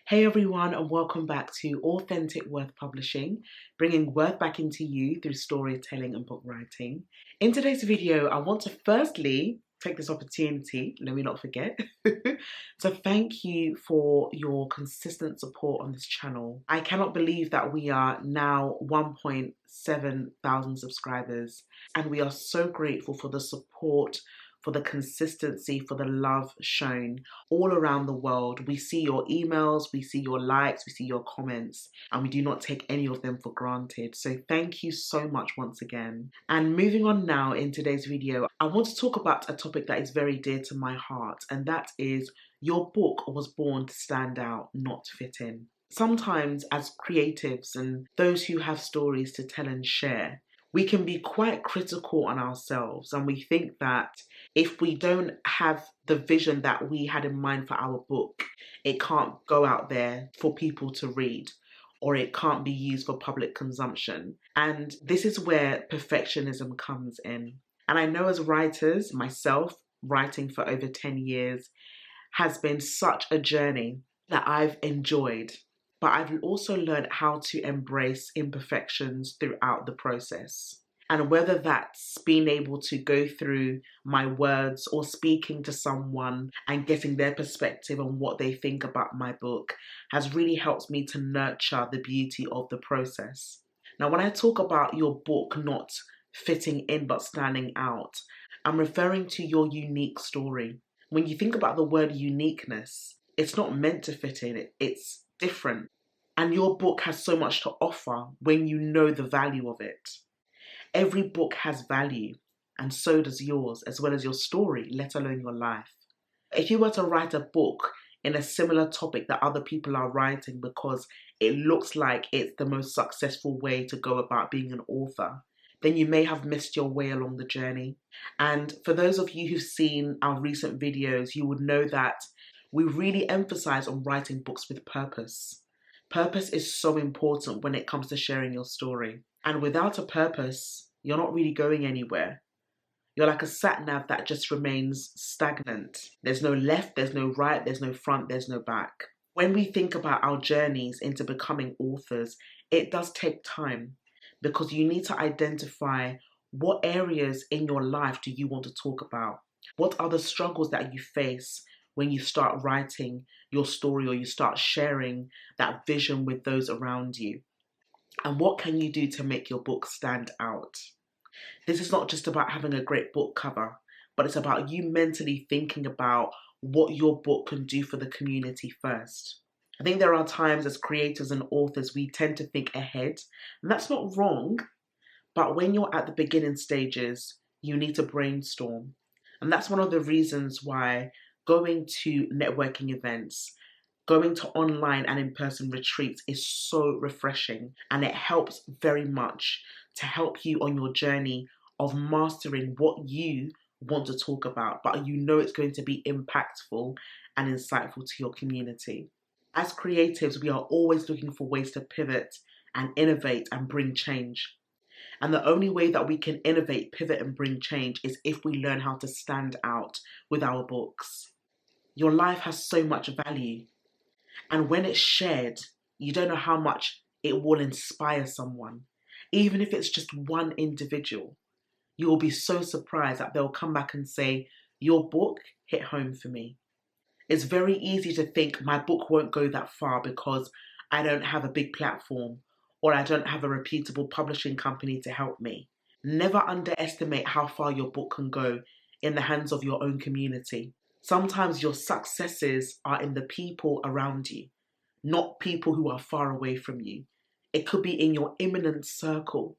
Hey everyone, and welcome back to Authentic Worth Publishing, bringing worth back into you through storytelling and book writing. In today's video, I want to firstly take this opportunity, let me not forget, to thank you for your consistent support on this channel. I cannot believe that we are now 1.7 thousand subscribers, and we are so grateful for the support, for the consistency, for the love shown all around the world. We see your emails, we see your likes, we see your comments, and we do not take any of them for granted. So thank you so much once again. And moving on now in today's video, I want to talk about a topic that is very dear to my heart, and that is your book was born to stand out, not to fit in. Sometimes as creatives and those who have stories to tell and share, we can be quite critical on ourselves, and we think that if we don't have the vision that we had in mind for our book, it can't go out there for people to read, or it can't be used for public consumption. And this is where perfectionism comes in. And I know as writers, myself, writing for over 10 years has been such a journey that I've enjoyed. But I've also learned how to embrace imperfections throughout the process. And whether that's being able to go through my words or speaking to someone and getting their perspective on what they think about my book has really helped me to nurture the beauty of the process. Now, when I talk about your book not fitting in but standing out, I'm referring to your unique story. When you think about the word uniqueness, it's not meant to fit in, it's different. And your book has so much to offer when you know the value of it. Every book has value, and so does yours, as well as your story, let alone your life. If you were to write a book in a similar topic that other people are writing because it looks like it's the most successful way to go about being an author, then you may have missed your way along the journey. And for those of you who've seen our recent videos, you would know that we really emphasize on writing books with purpose. Purpose is so important when it comes to sharing your story. And without a purpose, you're not really going anywhere. You're like a sat-nav that just remains stagnant. There's no left, there's no right, there's no front, there's no back. When we think about our journeys into becoming authors, it does take time because you need to identify what areas in your life do you want to talk about? What are the struggles that you face when you start writing your story or you start sharing that vision with those around you? And what can you do to make your book stand out? This is not just about having a great book cover, but it's about you mentally thinking about what your book can do for the community first. I think there are times as creators and authors we tend to think ahead, and that's not wrong, but when you're at the beginning stages, you need to brainstorm. And that's one of the reasons why going to networking events, going to online and in-person retreats is so refreshing, and it helps very much to help you on your journey of mastering what you want to talk about, but you know it's going to be impactful and insightful to your community. As creatives, we are always looking for ways to pivot and innovate and bring change. And the only way that we can innovate, pivot, and bring change is if we learn how to stand out with our books. Your life has so much value. And when it's shared, you don't know how much it will inspire someone. Even if it's just one individual, you will be so surprised that they'll come back and say, your book hit home for me. It's very easy to think my book won't go that far because I don't have a big platform or I don't have a reputable publishing company to help me. Never underestimate how far your book can go in the hands of your own community. Sometimes your successes are in the people around you, not people who are far away from you. It could be in your imminent circle.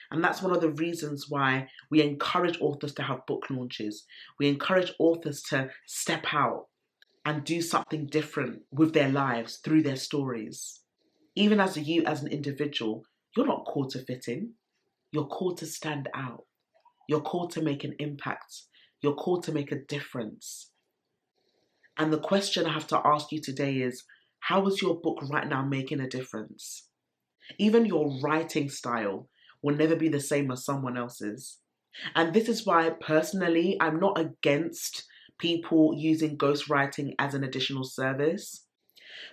And that's one of the reasons why we encourage authors to have book launches. We encourage authors to step out and do something different with their lives through their stories. Even as you, as an individual, you're not called to fit in. You're called to stand out. You're called to make an impact. You're called to make a difference. And the question I have to ask you today is, how is your book right now making a difference? Even your writing style will never be the same as someone else's. And this is why, personally, I'm not against people using ghostwriting as an additional service.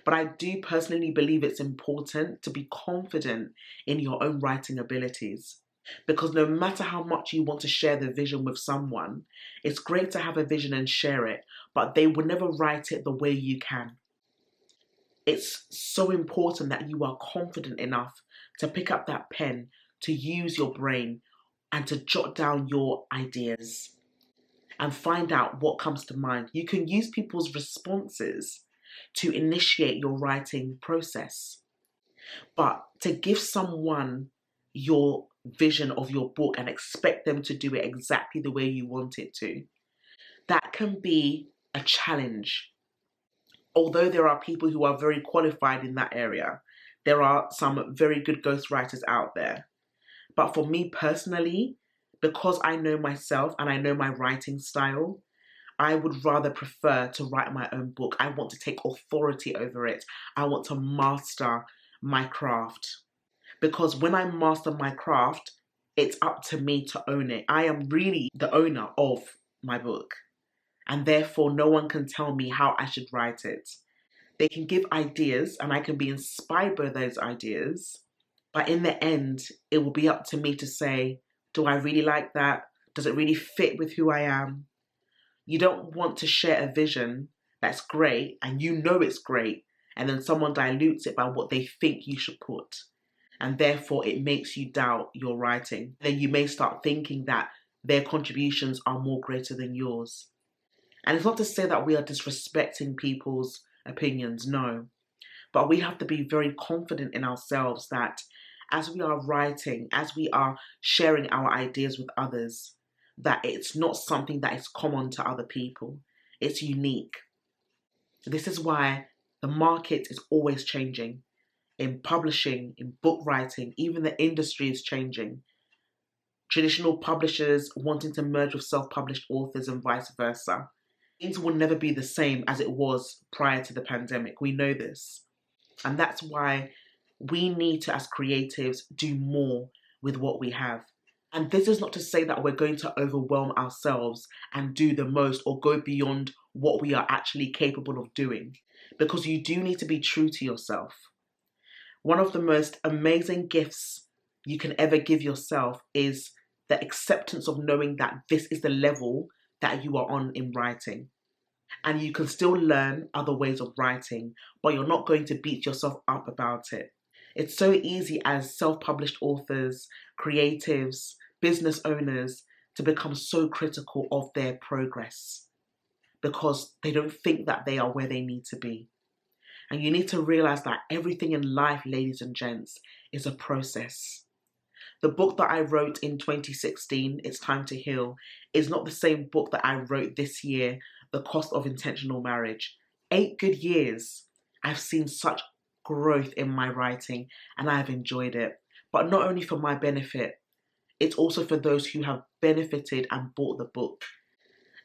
But I do personally believe it's important to be confident in your own writing abilities. Because no matter how much you want to share the vision with someone, it's great to have a vision and share it, but they will never write it the way you can. It's so important that you are confident enough to pick up that pen, to use your brain, and to jot down your ideas and find out what comes to mind. You can use people's responses to initiate your writing process. But to give someone your vision of your book and expect them to do it exactly the way you want it to, that can be a challenge. Although there are people who are very qualified in that area, there are some very good ghostwriters out there. But for me personally, because I know myself and I know my writing style, I would rather prefer to write my own book. I want to take authority over it. I want to master my craft. Because when I master my craft, it's up to me to own it. I am really the owner of my book. And therefore, no one can tell me how I should write it. They can give ideas and I can be inspired by those ideas. But in the end, it will be up to me to say, do I really like that? Does it really fit with who I am? You don't want to share a vision that's great and you know it's great, and then someone dilutes it by what they think you should put. And therefore, it makes you doubt your writing. Then you may start thinking that their contributions are more greater than yours. And it's not to say that we are disrespecting people's opinions, no. But we have to be very confident in ourselves that as we are writing, as we are sharing our ideas with others, that it's not something that is common to other people. It's unique. This is why the market is always changing. In publishing, in book writing, even the industry is changing. Traditional publishers wanting to merge with self-published authors and vice versa. Things will never be the same as it was prior to the pandemic. We know this. And that's why we need to, as creatives, do more with what we have. And this is not to say that we're going to overwhelm ourselves and do the most or go beyond what we are actually capable of doing, because you do need to be true to yourself. One of the most amazing gifts you can ever give yourself is the acceptance of knowing that this is the level that you are on in writing. And you can still learn other ways of writing, but you're not going to beat yourself up about it. It's so easy as self-published authors, creatives, business owners to become so critical of their progress because they don't think that they are where they need to be. And you need to realize that everything in life, ladies and gents, is a process. The book that I wrote in 2016, It's Time to Heal, is not the same book that I wrote this year, The Cost of Intentional Marriage. 8 good years. I've seen such growth in my writing and I've enjoyed it. But not only for my benefit, it's also for those who have benefited and bought the book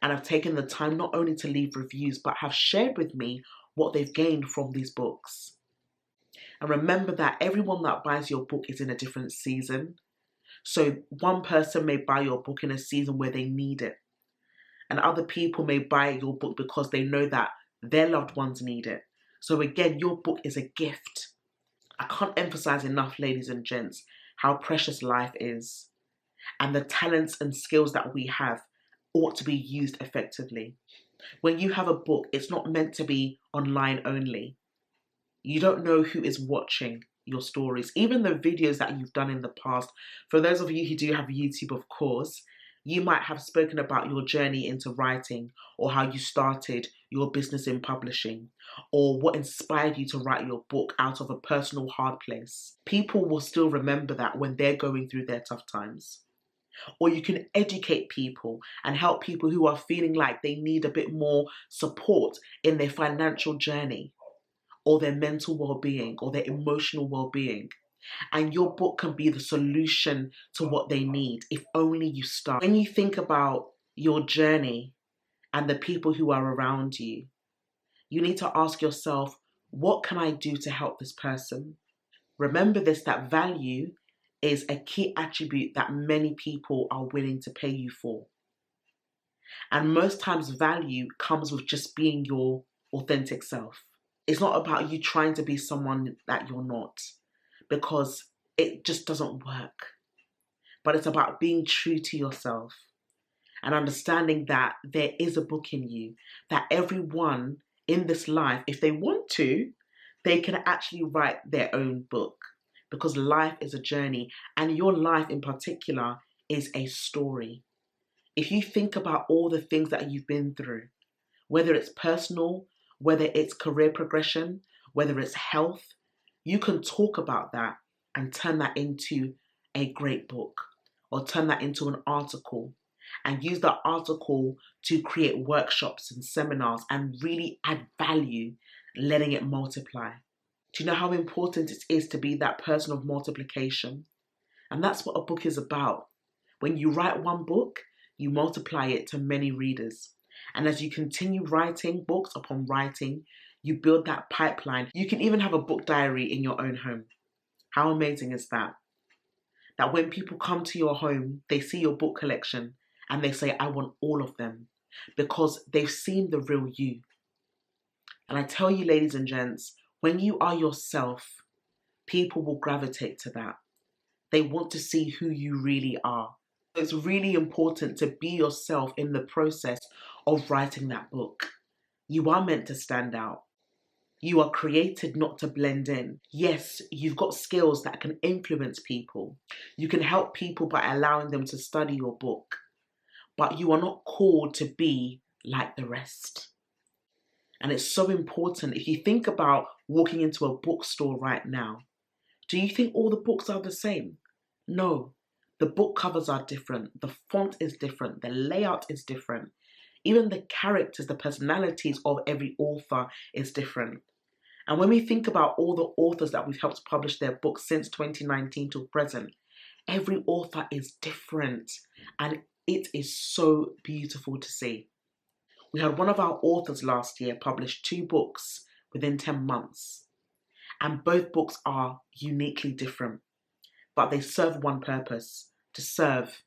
and have taken the time not only to leave reviews, but have shared with me what they've gained from these books. And remember that everyone that buys your book is in a different season. So one person may buy your book in a season where they need it. And other people may buy your book because they know that their loved ones need it. So again, your book is a gift. I can't emphasize enough, ladies and gents, how precious life is. And the talents and skills that we have ought to be used effectively. When you have a book, it's not meant to be online only. You don't know who is watching your stories, even the videos that you've done in the past. For those of you who do have YouTube, of course, you might have spoken about your journey into writing or how you started your business in publishing or what inspired you to write your book out of a personal hard place. People will still remember that when they're going through their tough times. Or you can educate people and help people who are feeling like they need a bit more support in their financial journey or their mental well-being or their emotional well-being. And your book can be the solution to what they need if only you start. When you think about your journey and the people who are around you, you need to ask yourself, what can I do to help this person? Remember this, that value is a key attribute that many people are willing to pay you for. And most times value comes with just being your authentic self. It's not about you trying to be someone that you're not, because it just doesn't work. But it's about being true to yourself and understanding that there is a book in you, that everyone in this life, if they want to, they can actually write their own book, because life is a journey, and your life in particular is a story. If you think about all the things that you've been through, whether it's personal, whether it's career progression, whether it's health, you can talk about that and turn that into a great book, or turn that into an article, and use that article to create workshops and seminars and really add value, letting it multiply. Do you know how important it is to be that person of multiplication? And that's what a book is about. When you write one book, you multiply it to many readers. And as you continue writing books upon writing, you build that pipeline. You can even have a book diary in your own home. How amazing is that? That when people come to your home, they see your book collection and they say, I want all of them, because they've seen the real you. And I tell you, ladies and gents, when you are yourself, people will gravitate to that. They want to see who you really are. It's really important to be yourself in the process of writing that book. You are meant to stand out. You are created not to blend in. Yes, you've got skills that can influence people. You can help people by allowing them to study your book. But you are not called to be like the rest. And it's so important. If you think about walking into a bookstore right now, do you think all the books are the same? No. The book covers are different. The font is different. The layout is different. Even the characters, the personalities of every author is different. And when we think about all the authors that we've helped publish their books since 2019 till present, every author is different. And it is so beautiful to see. We had one of our authors last year publish 2 books within 10 months. And both books are uniquely different, but they serve one purpose: to serve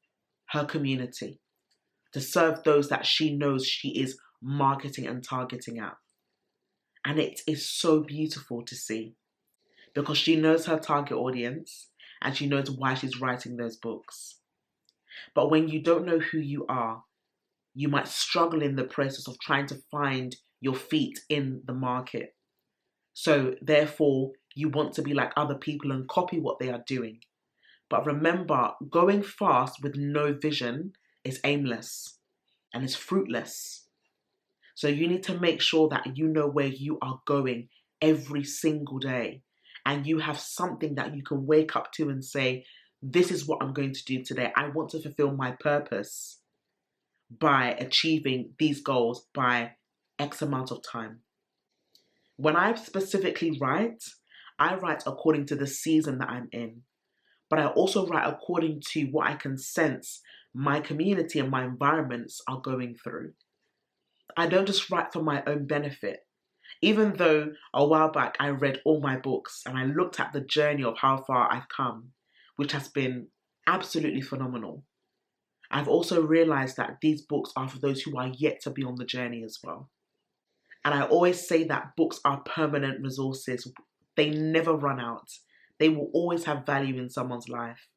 her community, to serve those that she knows she is marketing and targeting at. And it is so beautiful to see, because she knows her target audience and she knows why she's writing those books. But when you don't know who you are, you might struggle in the process of trying to find your feet in the market. So therefore, you want to be like other people and copy what they are doing. But remember, going fast with no vision is aimless and is fruitless. So you need to make sure that you know where you are going every single day, and you have something that you can wake up to and say, this is what I'm going to do today. I want to fulfill my purpose by achieving these goals by X amount of time. When I specifically write, I write according to the season that I'm in. But I also write according to what I can sense my community and my environments are going through. I don't just write for my own benefit. Even though a while back I read all my books and I looked at the journey of how far I've come, which has been absolutely phenomenal, I've also realized that these books are for those who are yet to be on the journey as well. And I always say that books are permanent resources. They never run out. They will always have value in someone's life.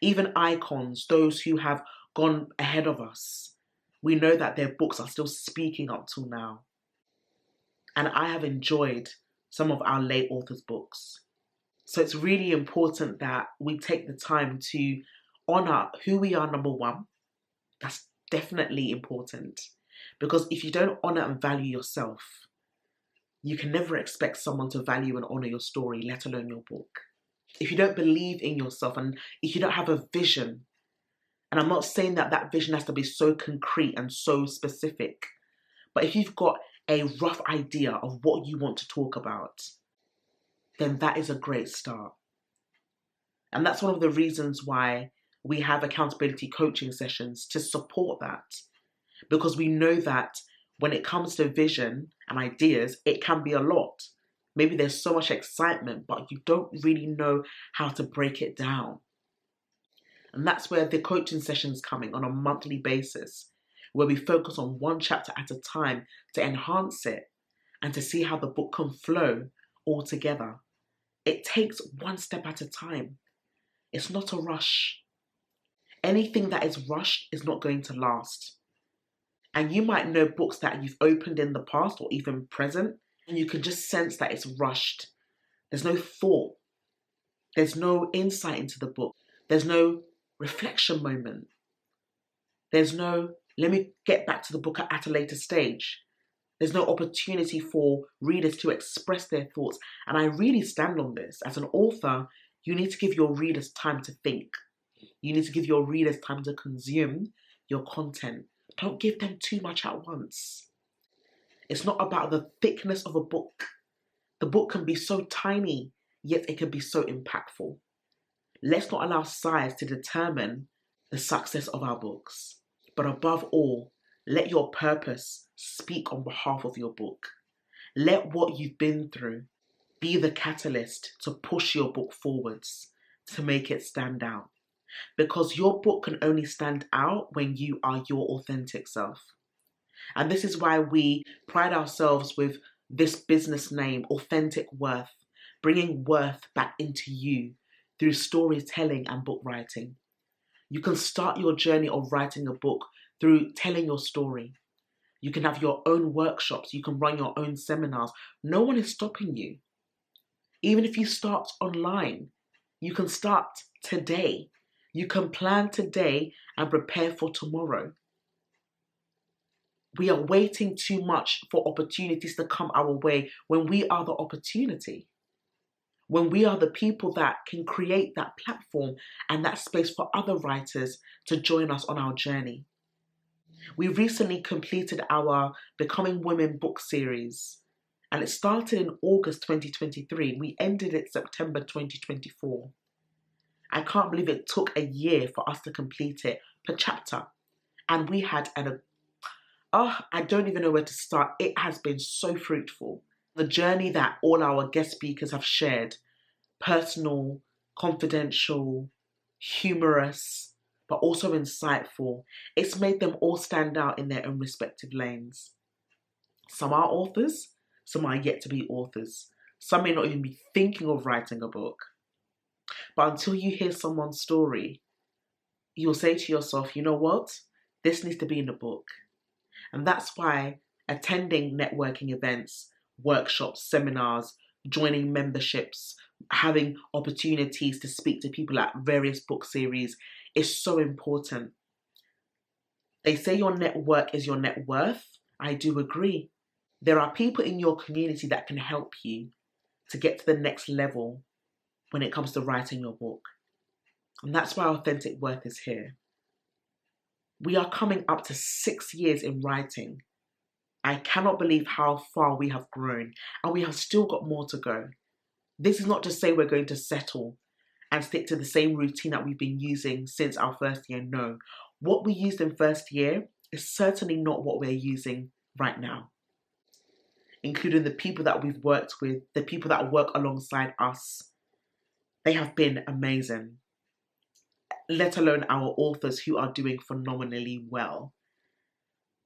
Even icons, those who have gone ahead of us, we know that their books are still speaking up till now. And I have enjoyed some of our late authors' books. So it's really important that we take the time to honor who we are, number one. That's definitely important. Because if you don't honor and value yourself, you can never expect someone to value and honor your story, let alone your book. If you don't believe in yourself and if you don't have a vision, and I'm not saying that that vision has to be so concrete and so specific, but if you've got a rough idea of what you want to talk about, then that is a great start. And that's one of the reasons why we have accountability coaching sessions, to support that. Because we know that when it comes to vision and ideas, it can be a lot. Maybe there's so much excitement, but you don't really know how to break it down. And that's where the coaching session's coming on a monthly basis, where we focus on one chapter at a time to enhance it and to see how the book can flow all together. It takes one step at a time. It's not a rush. Anything that is rushed is not going to last. And you might know books that you've opened in the past or even present, and you can just sense that it's rushed. There's no thought. There's no insight into the book. There's no reflection moment. There's no, let me get back to the book at a later stage. There's no opportunity for readers to express their thoughts. And I really stand on this. As an author, you need to give your readers time to think. You need to give your readers time to consume your content. Don't give them too much at once. It's not about the thickness of a book. The book can be so tiny, yet it can be so impactful. Let's not allow size to determine the success of our books. But above all, let your purpose speak on behalf of your book. Let what you've been through be the catalyst to push your book forwards, to make it stand out. Because your book can only stand out when you are your authentic self. And this is why we pride ourselves with this business name, Authentic Worth, bringing worth back into you through storytelling and book writing. You can start your journey of writing a book through telling your story. You can have your own workshops. You can run your own seminars. No one is stopping you. Even if you start online, you can start today. You can plan today and prepare for tomorrow. We are waiting too much for opportunities to come our way when we are the opportunity. When we are the people that can create that platform and that space for other writers to join us on our journey. We recently completed our Becoming Women book series, and it started in August 2023. We ended it September 2024. I can't believe it took a year for us to complete it per chapter. And we had I don't even know where to start. It has been so fruitful. The journey that all our guest speakers have shared, personal, confidential, humorous, but also insightful. It's made them all stand out in their own respective lanes. Some are authors, some are yet to be authors. Some may not even be thinking of writing a book. But until you hear someone's story, you'll say to yourself, you know what? This needs to be in a book. And that's why attending networking events, workshops, seminars, joining memberships, having opportunities to speak to people at various book series is so important. They say your network is your net worth. I do agree. There are people in your community that can help you to get to the next level when it comes to writing your book. And that's why Authentic Worth is here. We are coming up to 6 years in writing. I cannot believe how far we have grown, and we have still got more to go. This is not to say we're going to settle and stick to the same routine that we've been using since our first year. No. What we used in first year is certainly not what we're using right now, including the people that we've worked with, the people that work alongside us. They have been amazing, let alone our authors who are doing phenomenally well.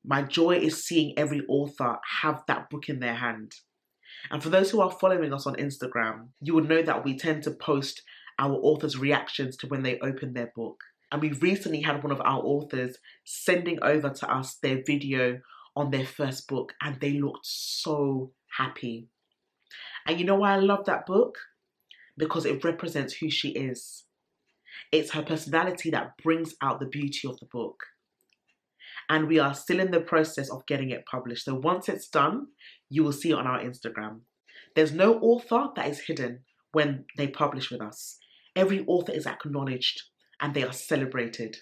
My joy is seeing every author have that book in their hand. And for those who are following us on Instagram, you will know that we tend to post our authors' reactions to when they open their book. And we recently had one of our authors sending over to us their video on their first book, and they looked so happy. And you know why I love that book? Because it represents who she is. It's her personality that brings out the beauty of the book. And we are still in the process of getting it published. So once it's done, you will see it on our Instagram. There's no author that is hidden when they publish with us. Every author is acknowledged and they are celebrated.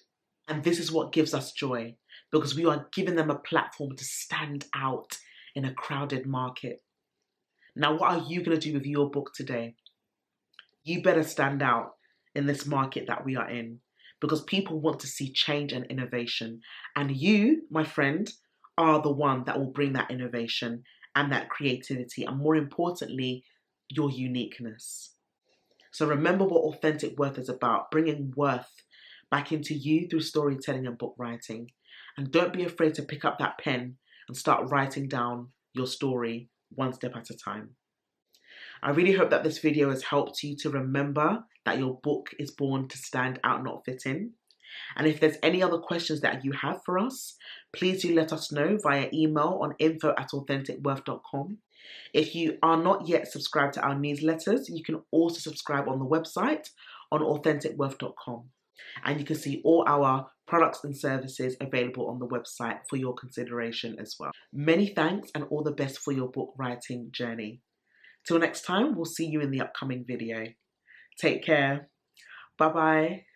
And this is what gives us joy, because we are giving them a platform to stand out in a crowded market. Now, what are you going to do with your book today? You better stand out in this market that we are in, because people want to see change and innovation. And you, my friend, are the one that will bring that innovation and that creativity, and more importantly, your uniqueness. So remember what Authentic Worth is about, bringing worth back into you through storytelling and book writing. And don't be afraid to pick up that pen and start writing down your story one step at a time. I really hope that this video has helped you to remember that your book is born to stand out, not fit in. And if there's any other questions that you have for us, please do let us know via email on info@authenticworth.com. If you are not yet subscribed to our newsletters, you can also subscribe on the website on authenticworth.com. And you can see all our products and services available on the website for your consideration as well. Many thanks and all the best for your book writing journey. Till next time, we'll see you in the upcoming video. Take care. Bye-bye.